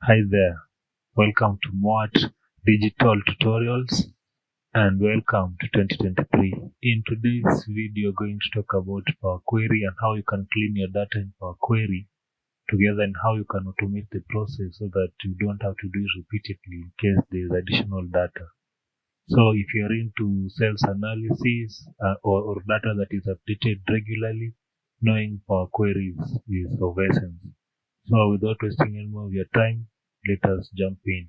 Hi there, welcome to Moat Digital Tutorials and welcome to 2023. In today's video, going to talk about Power Query and how you can clean your data in Power Query together and how you can automate the process so that you don't have to do it repeatedly in case there is additional data. So if you're into sales analysis or data that is updated regularly, knowing Power Query is of essence. So without wasting any more of your time, let us jump in.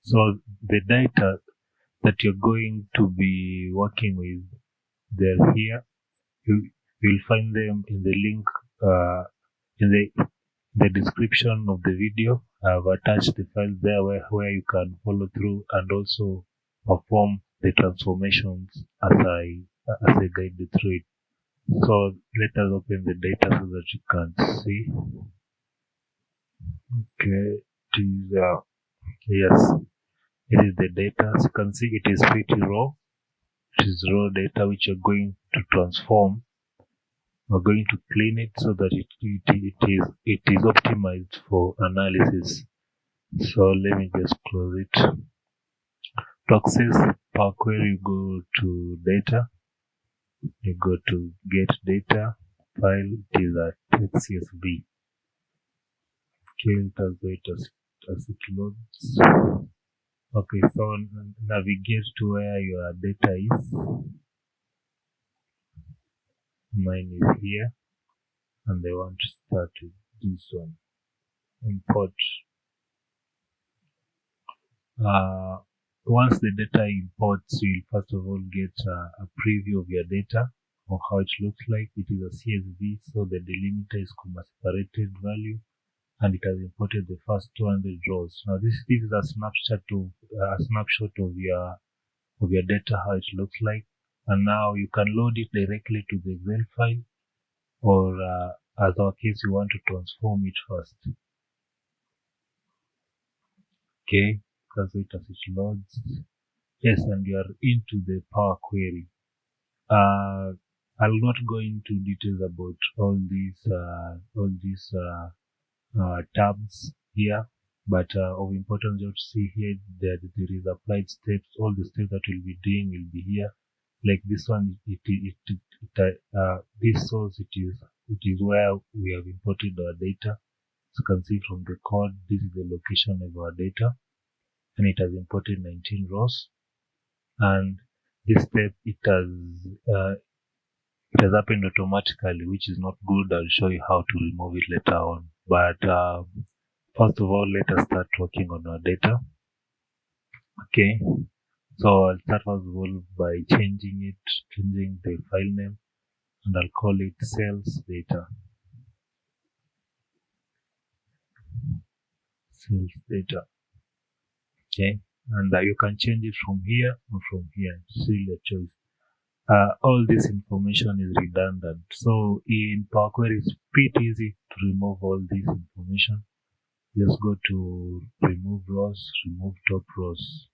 So the data that you're going to be working with, they're here. You'll find them in the link in the description of the video. I've attached the files there where you can follow through and also perform the transformations as I guide you through it. So let us open the data so that you can see. Okay, it is yes, it is the data. As you can see, it is pretty raw. It is raw data which you're going to transform. We're going to clean it so that it is optimized for analysis. So let me just close it. To access Power Query, you go to data. You go to get data file. It is at CSV. Okay, let's wait as it loads. Okay, so navigate to where your data is. Mine is here, and I want to start with this one. Import. Once the data imports, you'll first of all get a preview of your data or how it looks like. It is a CSV, so the delimiter is comma separated value, and it has imported the first 200 rows. Now this is a snapshot of your data, how it looks like. And now you can load it directly to the Excel file, or as our case, you want to transform it first. Okay, because it as it loads. Yes, and you are into the Power Query. I'll not go into details about all these tabs here, but of importance you have to see here that there is applied steps. All the steps that we'll be doing will be here. Like this one, this source it is where we have imported our data. As you can see from the code, this is the location of our data, and it has imported 19 rows. And this step it has happened automatically, which is not good. I'll show you how to remove it later on. But first of all, let us start working on our data. Okay. So I'll start first of all by changing the file name, and I'll call it sales data. Sales data. Okay, and you can change it from here or from here. See your choice. All this information is redundant. So in Power Query, it's pretty easy to remove all this information. Just go to remove rows, remove top rows.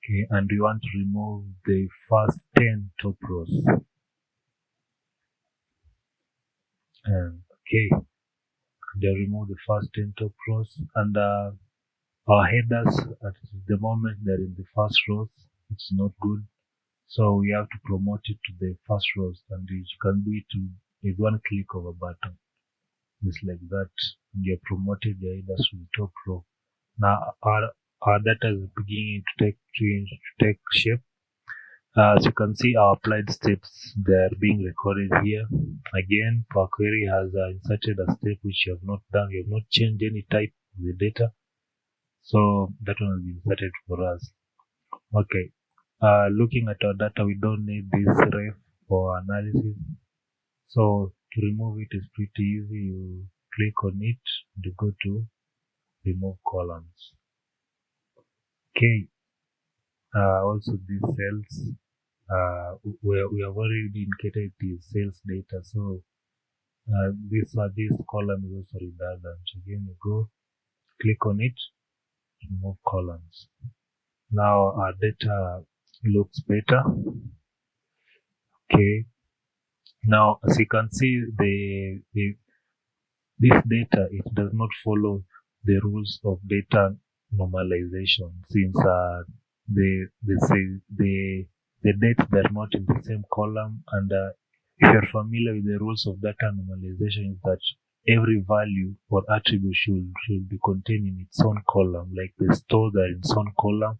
Okay, and we want to remove the first 10 top rows. And okay, they remove the first 10 top rows, and our headers at the moment they're in the first rows. It's not good, so we have to promote it to the first rows, and you can do it with one click of a button, just like that, and you're promoted the headers to the top row. Now our data is beginning to take shape. As you can see, our applied steps, they are being recorded here. Again, Power Query has inserted a step which you have not done. You have not changed any type of the data, so that one will be inserted for us. Okay, looking at our data, we don't need this ref for analysis, so to remove it is pretty easy. You click on it, you go to remove columns. Okay. Also these cells, we have already indicated is sales data. So this column is also redundant. Again, you go click on it, remove columns. Now our data looks better. Okay. Now, as you can see, this data, it does not follow the rules of data normalization, since the dates, they're not in the same column. And if you're familiar with the rules of data normalization, is that every value or attribute should be contained in its own column, like the stores are in its own column,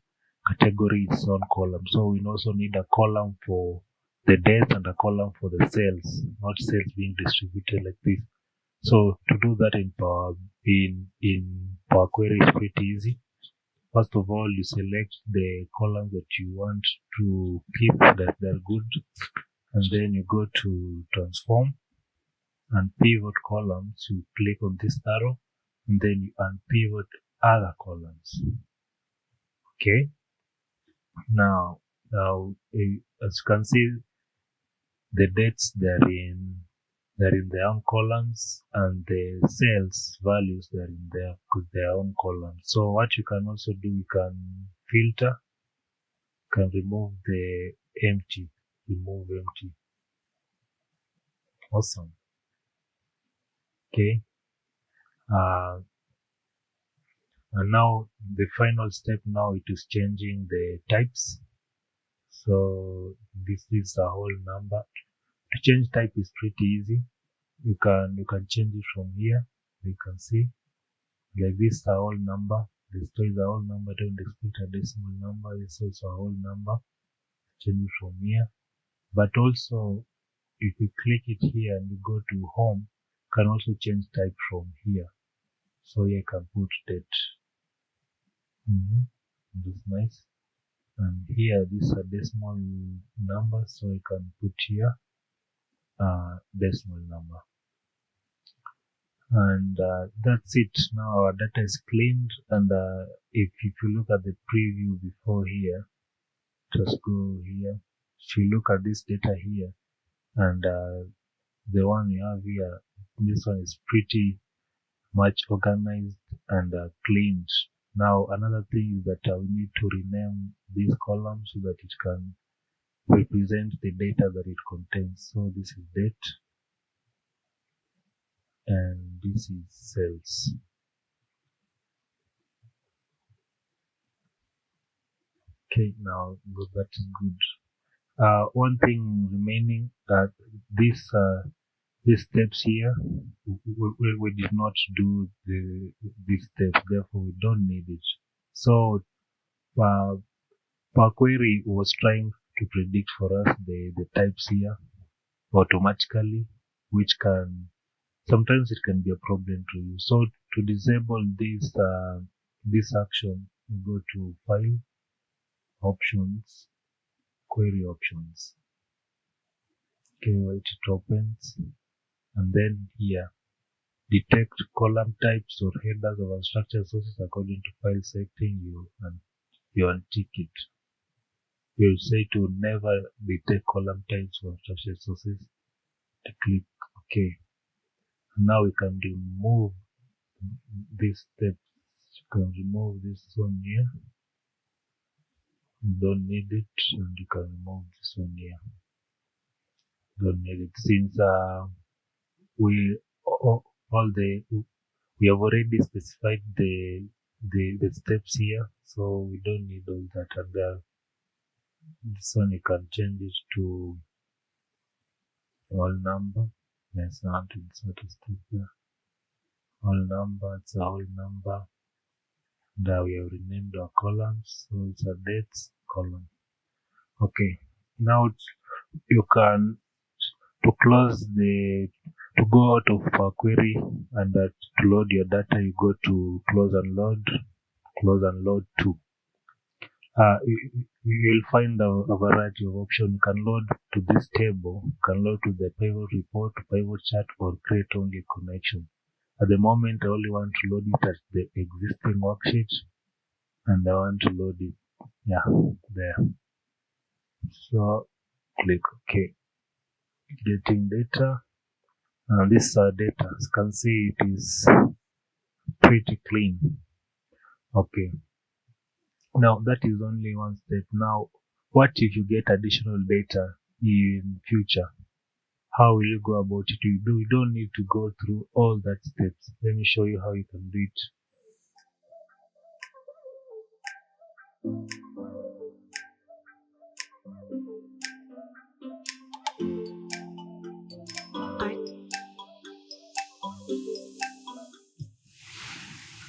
category is its own column. So we also need a column for the dates and a column for the sales, not sales being distributed like this. So to do that in Power Query is pretty easy. First of all, you select the columns that you want to keep, that they're good, and then you go to transform and pivot columns. You click on this arrow, and then you unpivot other columns. Okay. Now, as you can see, the dates, they're in their own columns, and the sales values, they're in their own columns. So what you can also do, you can filter, can remove the empty, remove empty. Awesome. Okay. And now the final step, now it is changing the types. So this is a whole number. To change type is pretty easy. You can change it from here. You can see, like this is a whole number. This is a whole number. Don't expect a decimal number. This is also a whole number. Change it from here. But also, if you click it here and you go to home, you can also change type from here. So here you can put date. That's nice. And here, this is a decimal number, so you can put here decimal number. And that's it. Now our data is cleaned. And if you look at the preview before here, just go here. If you look at this data here, and the one you have here, this one is pretty much organized and cleaned. Now another thing is that we need to rename these columns so that it can represent the data that it contains. So this is date, and this is sales. Okay, now that is good. One thing remaining, that these steps here, we did not do these steps, therefore we don't need it. So Power Query was trying to predict for us the types here automatically, which can sometimes it can be a problem to you. So to disable this action, you go to File, Options, Query Options. Okay, wait, it opens, and then here, detect column types or headers of unstructured sources according to file setting. You untick it. You'll say to never detect column types or unstructured sources. To click OK. Now we can remove these steps. You can remove this one here. You don't need it, and you can remove this one here. Don't need it, since we have already specified the steps here, so we don't need all that. And this one you can change it to whole number. Yes, not insert a step there. Whole number, it's a whole number. Now we have renamed our columns, so it's a dates column. Okay, now you can, to go out of Power Query and to load your data, you go to close and load to. You'll find a variety of options. You can load to this table, you can load to the pivot report, pivot chart, or create only a connection. At the moment, I only want to load it as the existing worksheet, and I want to load it, there. So click OK. Getting data. This is our data. As you can see, it is pretty clean. Okay. Now that is only one step. Now, what if you get additional data in future? How will you go about it? You don't need to go through all that steps. Let me show you how you can do it.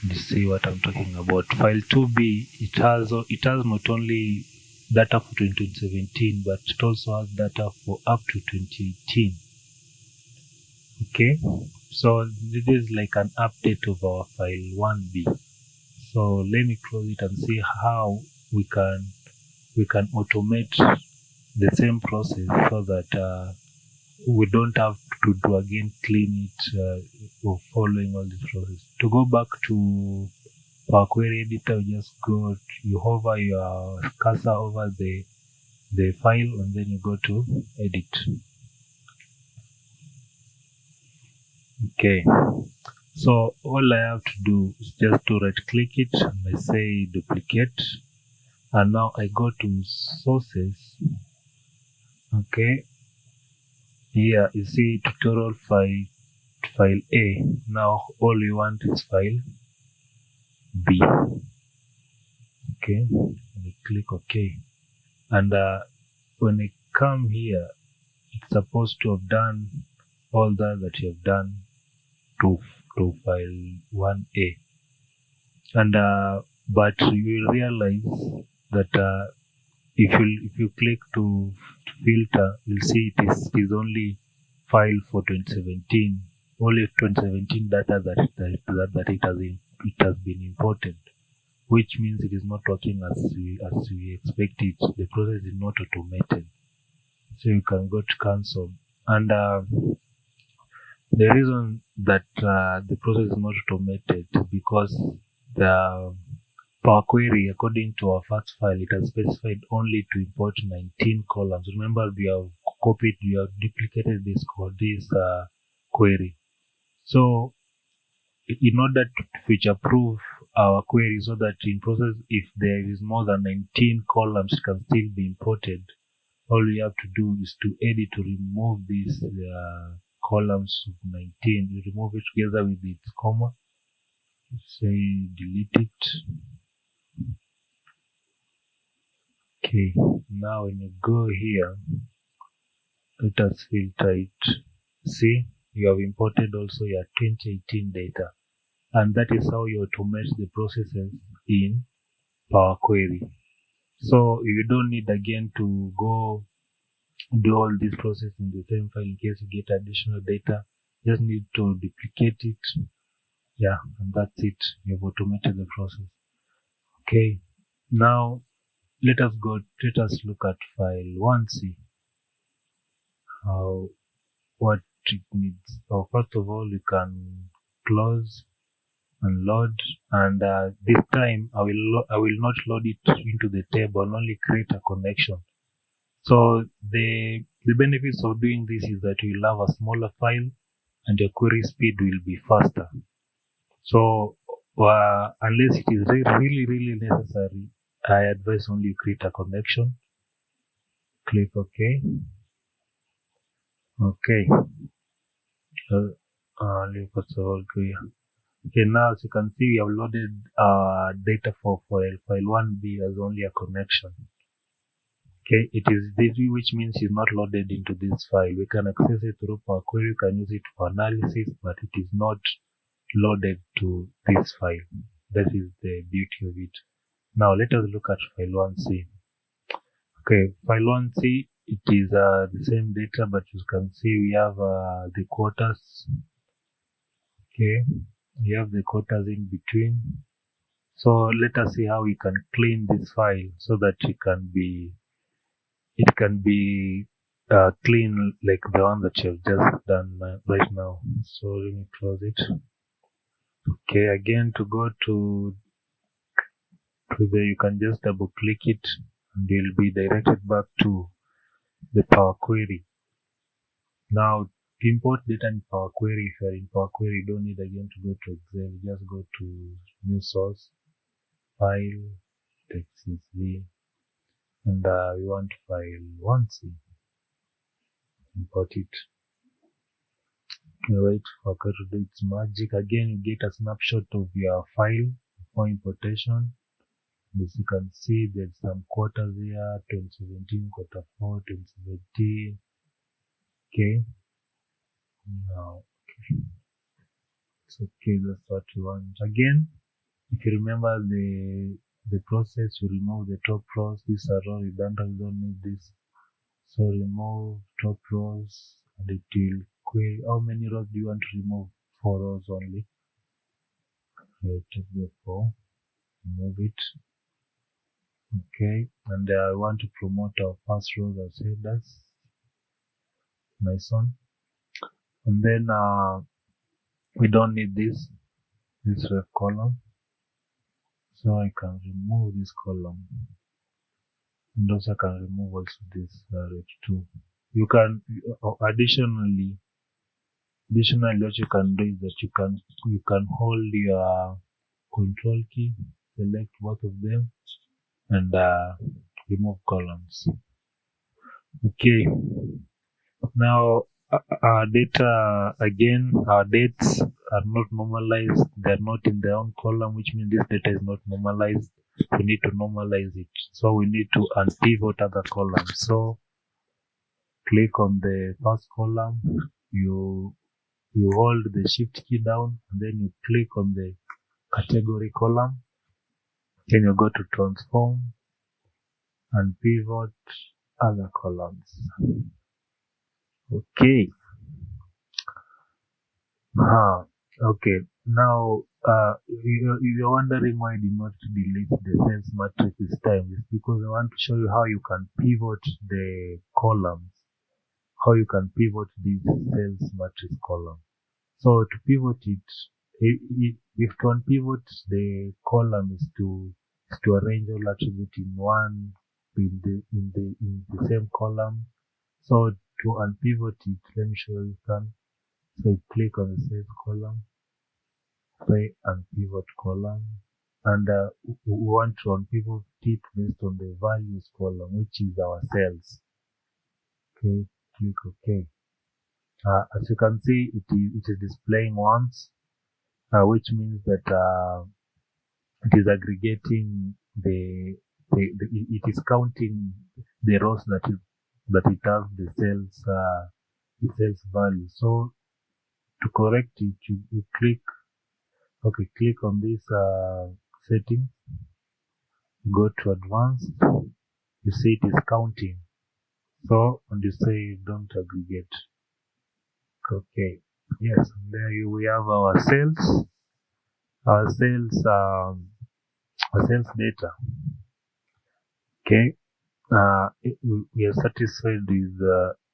You see what I'm talking about. File 2B, it has not only data for 2017, but it also has data for up to 2018. Okay, so this is like an update of our file 1B. So let me close it and see how we can automate the same process so that we don't have to do again clean it or following all the process. To go back to Power Query Editor, you hover your cursor over the file and then you go to edit. Okay, so all I have to do is just to right click it and I say duplicate, and now I go to sources. Okay, here you see tutorial file A. Now all we want is file B. Okay, I click OK, and when I come here, it's supposed to have done all that you have done to file 1A, and but you will realize that if you click to filter, you'll see it is only file for 2017, only 2017 data that it has been imported, which means it is not working as we expect it. The process is not automated, so you can go to cancel. And the reason that the process is not automated is because the Power Query, according to our first file, it has specified only to import 19 columns. Remember, we have duplicated this query. So, in order to future-proof our query so that in process, if there is more than 19 columns, it can still be imported, all we have to do is to edit to remove these columns of 19. You remove it together with its comma. Say delete it. Okay, now when you go here, let us filter it. See, you have imported also your 2018 data, and that is how you automate the processes in Power Query. So you don't need again to go do all this process in the same file in case you get additional data. Just need to duplicate it. Yeah, and that's it. You've automated the process. Okay, now let us look at file 1C. What it needs. So first of all, you can close and load, and this time I will not load it into the table, I'll only create a connection. So the benefits of doing this is that you'll have a smaller file and your query speed will be faster. So unless it is really necessary, I advise only you create a connection. Click OK. Okay. First of all, go here. Okay, now as you can see, we have loaded data for file 1B as only a connection. Okay, it is this, which means it's not loaded into this file. We can access it through Power Query, we can use it for analysis, but it is not loaded to this file. That is the beauty of it. Now let us look at file 1C. Okay, file 1C, it is the same data, but you can see we have the quarters. Okay, we have the quarters in between. So let us see how we can clean this file so that it can be clean like the one that you have just done right now. So let me close it. Okay, again to go to the, you can just double click it and you'll be directed back to the Power Query. Now to import data in Power Query, if you're in Power Query, you don't need again to go to Excel. Just go to new source, file, text CSV, and we want file 1C. Import it. Wait for it to do its magic. Again, you get a snapshot of your file for importation. As you can see, there's some quarters here, 2017, quarter 4, 2017. Okay. Now, okay. It's okay, that's what we want. Again, if you remember the process, you remove the top rows. These are all redundant, we don't need this. So remove top rows and it will query. How many rows do you want to remove? 4 rows only. Take the 4, remove it. Okay, and I want to promote our first rows as headers. Nice one. And then we don't need this ref column, so I can remove this column, and also I can remove also this ref 2. You can additionally what you can do is that you can hold your control key, select both of them, and remove columns. Okay, now our data, again, our dates are not normalized. They're not in their own column, which means this data is not normalized. We need to normalize it. So we need to unpivot other columns. So click on the first column, you hold the shift key down, and then you click on the category column. Then you go to transform and pivot other columns. Okay. Okay. Now, you're wondering why I did not delete the sales matrix this time. It's because I want to show you how you can pivot the columns, how you can pivot this sales matrix column. So to pivot it, if to unpivot the column is to arrange all attributes in one in the same column. So to unpivot it, let me show you can. So you click on the sales column, say unpivot column, and we want to unpivot it based on the values column, which is our sales. Okay, click OK. As you can see, it is displaying once, which means that it is aggregating it is counting the rows that it has the sales value. So to correct it, you click on this setting, go to advanced, you see it is counting. So and you say don't aggregate. Okay, yes, there we have our sales data. Okay, we are satisfied with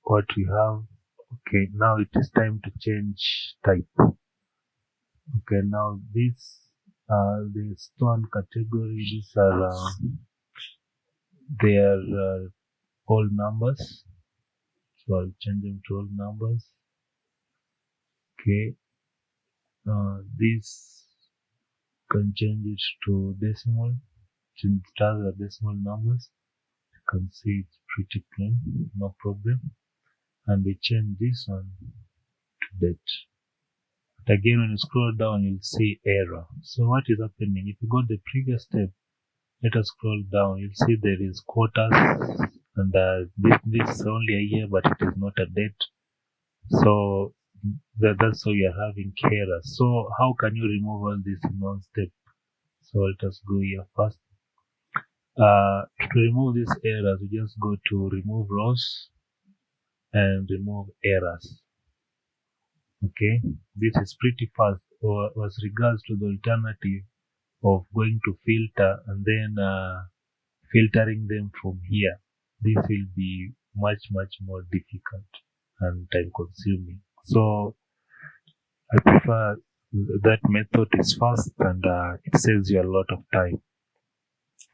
what we have. Okay, now it is time to change type. Okay, now this the stone category, these are they are all numbers, so I'll change them to all numbers. Okay, this can change it to decimal, since it has the decimal numbers. You can see it's pretty plain, no problem. And we change this one to date. But again, when you scroll down, you'll see error. So what is happening? If you go the previous step, let us scroll down. You'll see there is quarters, and this is only a year, but it is not a date. So that's why you're having errors. So how can you remove all this in one step? So let us go here first. To remove these errors, we just go to remove rows and remove errors. Okay, this is pretty fast. Or as regards to the alternative of going to filter and then filtering them from here, this will be much more difficult and time consuming. So I prefer that method is fast and it saves you a lot of time.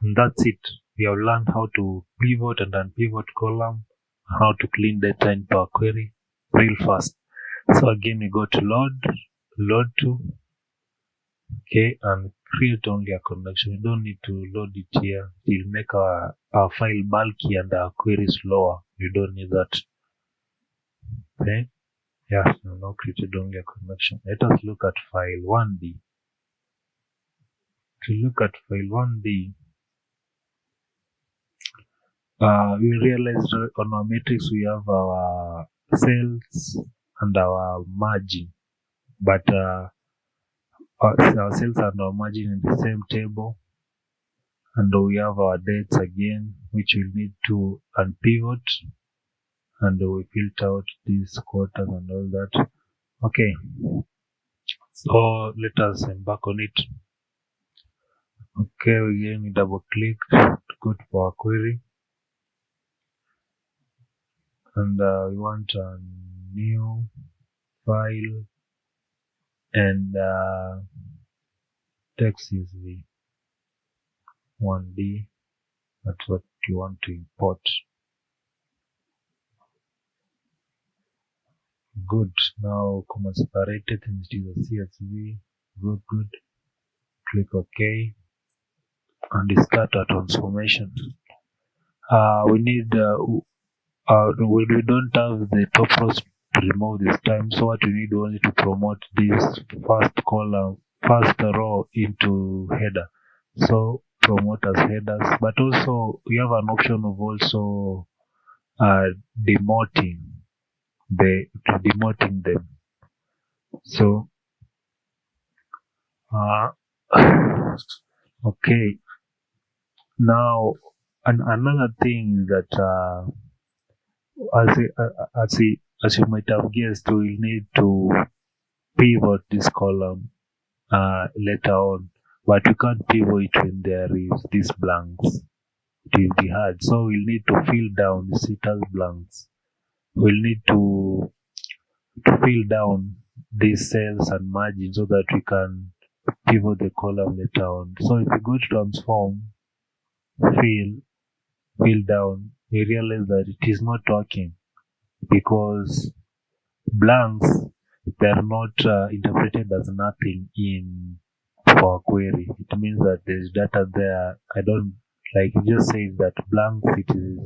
And that's it. We have learned how to pivot and unpivot column, how to clean data into our query real fast. So again, we go to load to, okay, and create only a connection. You don't need to load it here. It will make our file bulky and our query slower. You don't need that. Okay. Yeah, so now created only a connection. Let us look at file 1D. To look at file 1D, we realized on our matrix we have our cells and our margin, but our cells and our margin in the same table, and we have our dates again, which we need to unpivot, and we filter out these quarters and all that. Okay, so let us embark on it. Okay, again we double click to go to our query, and we want a new file, and text is the 1D. That's what you want to import. Good. Now comma separated and it is a CSV. Good. Click OK and start our transformation. We need we don't have the top rows to remove this time, so what we need only to promote this first row into header. So promote as headers, but also we have an option of also demoting them. So okay, now another thing is that as you might have guessed, we'll need to pivot this column later on, but we can't pivot it when there is these blanks. It will be hard, so we'll need to fill down the citas blanks. We'll need to fill down these cells and margin so that we can pivot the column later on. So if we go to transform, fill down, we realize that it is not working because blanks, they are not interpreted as nothing in for query. It means that there's data there. I don't like it just says that blanks, it is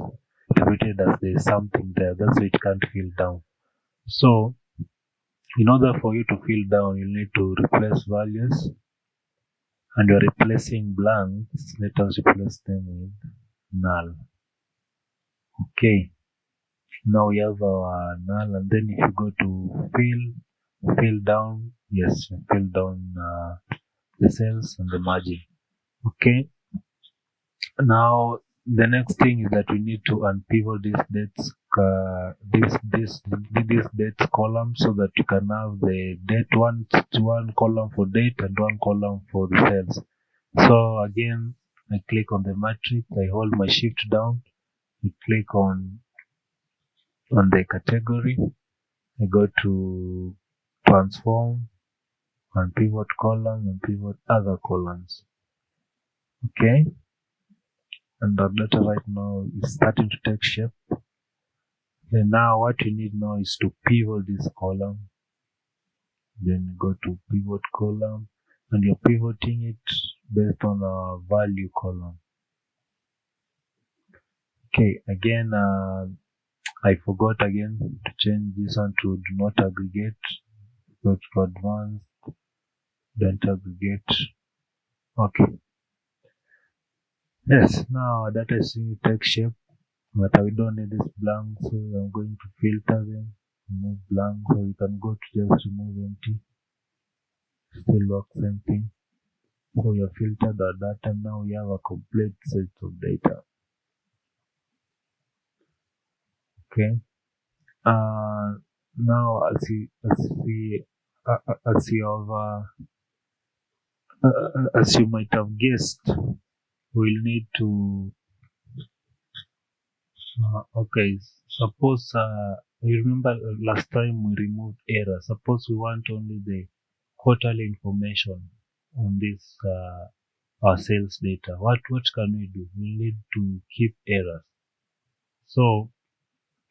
interpreted as there's something there. That's why it can't fill down. So in order for you to fill down, you need to replace values, and you're replacing blanks. Let us replace them with null. Okay, now we have our null, and then if you go to fill down, yes, fill down the cells and the margin. Okay, now the next thing is that we need to unpivot this dates column so that you can have the date one column for date and one column for the cells. So again, I click on the matrix, I hold my shift down, I click on the category, I go to transform and pivot column and pivot other columns. Okay, and our data right now is starting to take shape. And now what you need now is to pivot this column. Then you go to pivot column, and you're pivoting it based on a value column. Okay, again, I forgot again to change this one to do not aggregate. Go to advanced, don't aggregate. Okay. Yes, now our data is going to take shape, but we don't need this blank, so I'm going to filter them, remove blank, so you can go to just remove empty. Still work same thing. So we have filtered our data. Now we have a complete set of data. Okay. Now as you might have guessed, we'll need to okay, suppose you remember last time we removed error. Suppose we want only the quarterly information on this our sales data. What can we do? We need to keep errors. So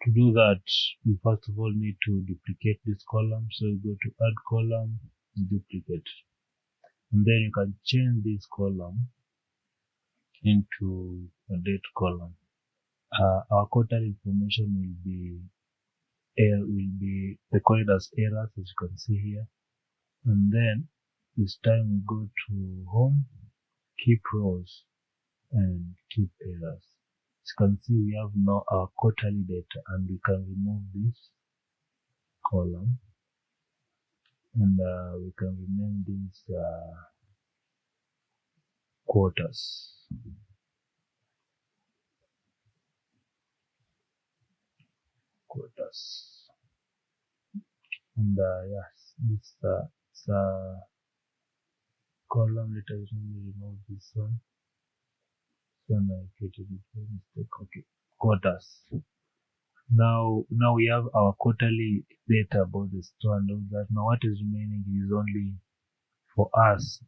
to do that, we first of all need to duplicate this column. So you go to add column, duplicate, and then you can change this column into a date column. Our quarterly information will be recorded as errors, as you can see here. And then this time we go to home, keep rows, and keep errors. As you can see, we have now our quarterly data, and we can remove this column, and we can rename these quarters. And yes, this column, let us remove this one. So I created a mistake. Okay, quarters. Now we have our quarterly data about the store and all that. Now what is remaining is only for us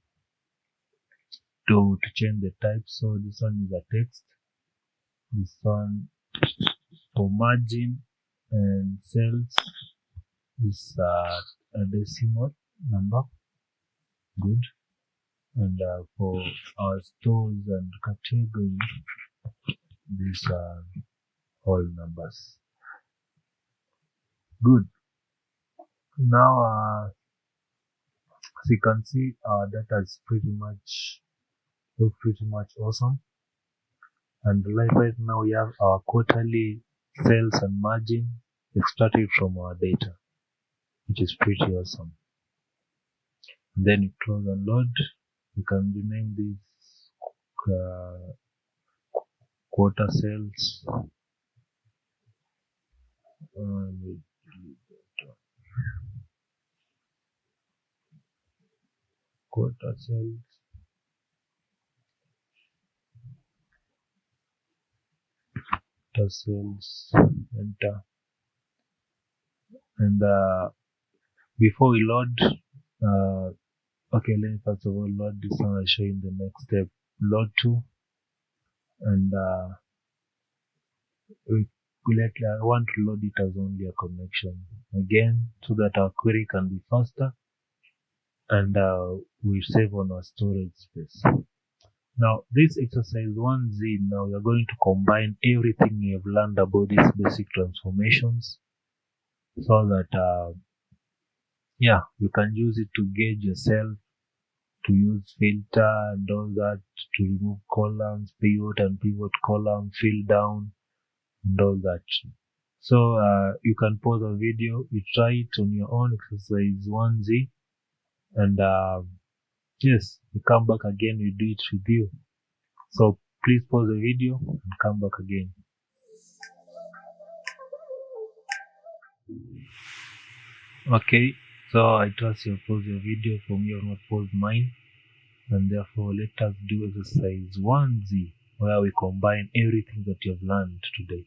to change the type. So this one is a text. This one for margin and sales is a decimal number. Good. And for our stores and category, these are all numbers. Good. Now as you can see, our data is pretty much awesome. And right now we have our quarterly sales and margin extracted from our data, which is pretty awesome. And then you close and load. You can rename this quarter sales. Quarter sales. Sales, enter. And before we load, okay, let me first of all load this one. I'll show you in the next step. Load to, and I want to load it as only a connection again, so that our query can be faster, and we save on our storage space. Now this exercise 1Z, now we are going to combine everything you have learned about these basic transformations, so that you can use it to gauge yourself, to use filter and all that, to remove columns, pivot and pivot column, fill down and all that. So you can pause the video, you try it on your own, exercise 1Z, and yes, you come back again, we do it with you. So please pause the video and come back again. Okay, so I trust you pause your video. For me, I have not paused mine, and therefore let us do exercise 1Z, where we combine everything that you have learned today.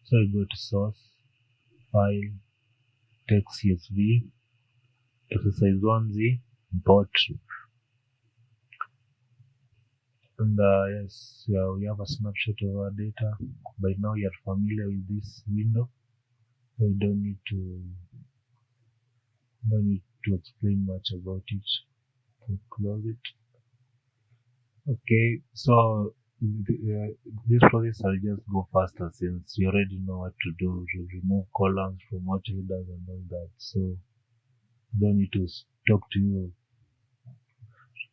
So you go to source, file, text CSV, exercise 1Z, import. And yes, we have a snapshot of our data. By now you are familiar with this window, so you don't need to explain much about it. So close it. Okay, so this process will just go faster since you already know what to do, to remove columns, promote headers and all that. So don't need to talk you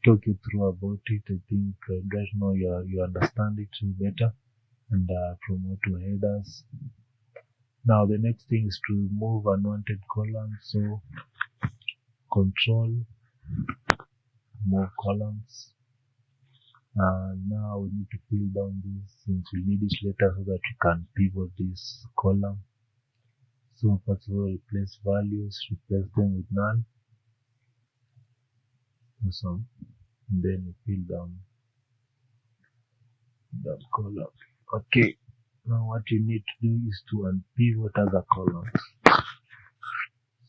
through about it. I think right now you understand it better, and promote to headers. Now the next thing is to remove unwanted columns. So control, remove columns. Now we need to fill down this since we need it later, so that we can pivot this column. So first of all, replace values, replace them with none. Awesome. And then we fill down that column. Okay. Now what you need to do is to unpivot other columns.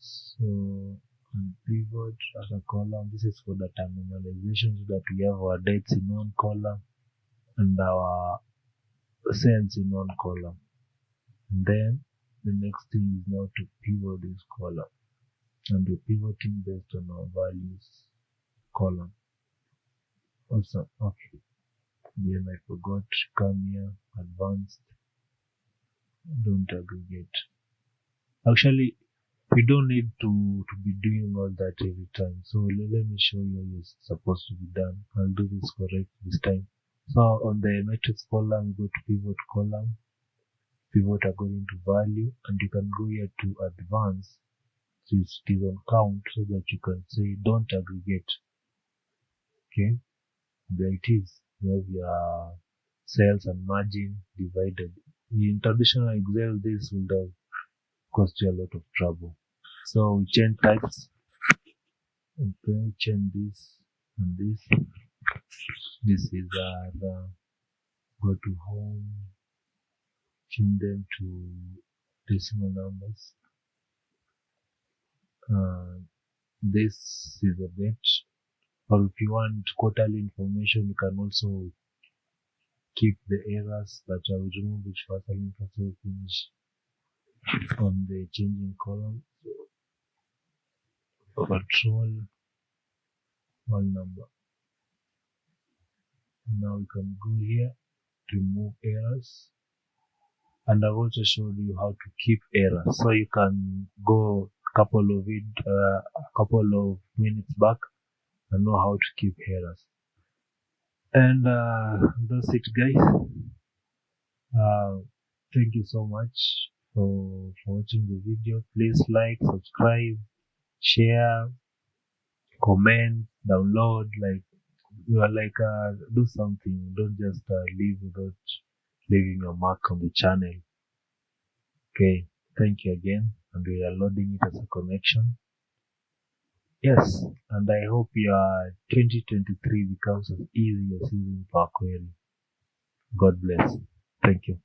So and pivot as a column. This is for data normalization so that we have our dates in one column and our cells in one column. And then the next thing is now to pivot this column, and we're pivoting based on our values column. Also, okay. Then I forgot to come here, advanced, don't aggregate. Actually, we don't need to be doing all that every time. So let me show you how it's supposed to be done. I'll do this correct this time. So on the matrix column, go to pivot column, pivot according to value, and you can go here to advanced. So it is on count so that you can say don't aggregate. Okay, there it is. You have your cells and margin divided. In traditional Excel, this would have cost you a lot of trouble. So we change types. Okay, change this and this. This is the go to home, change them to decimal numbers. This is a date. Or if you want quarterly information, you can also keep the errors, but I will remove it first and also finish on the changing column. Control one number. Now we can go here to remove errors, and I've also showed you how to keep errors. So you can go a couple of minutes back and know how to keep errors. And that's it, guys. Thank you so much for watching the video. Please like, subscribe, share, comment, download. Like you are like do something. Don't just leave without leaving a mark on the channel. Okay, thank you again, and we are loading it as a connection. Yes, and I hope your 2023 becomes as easy as using Power Query. God bless. Thank you.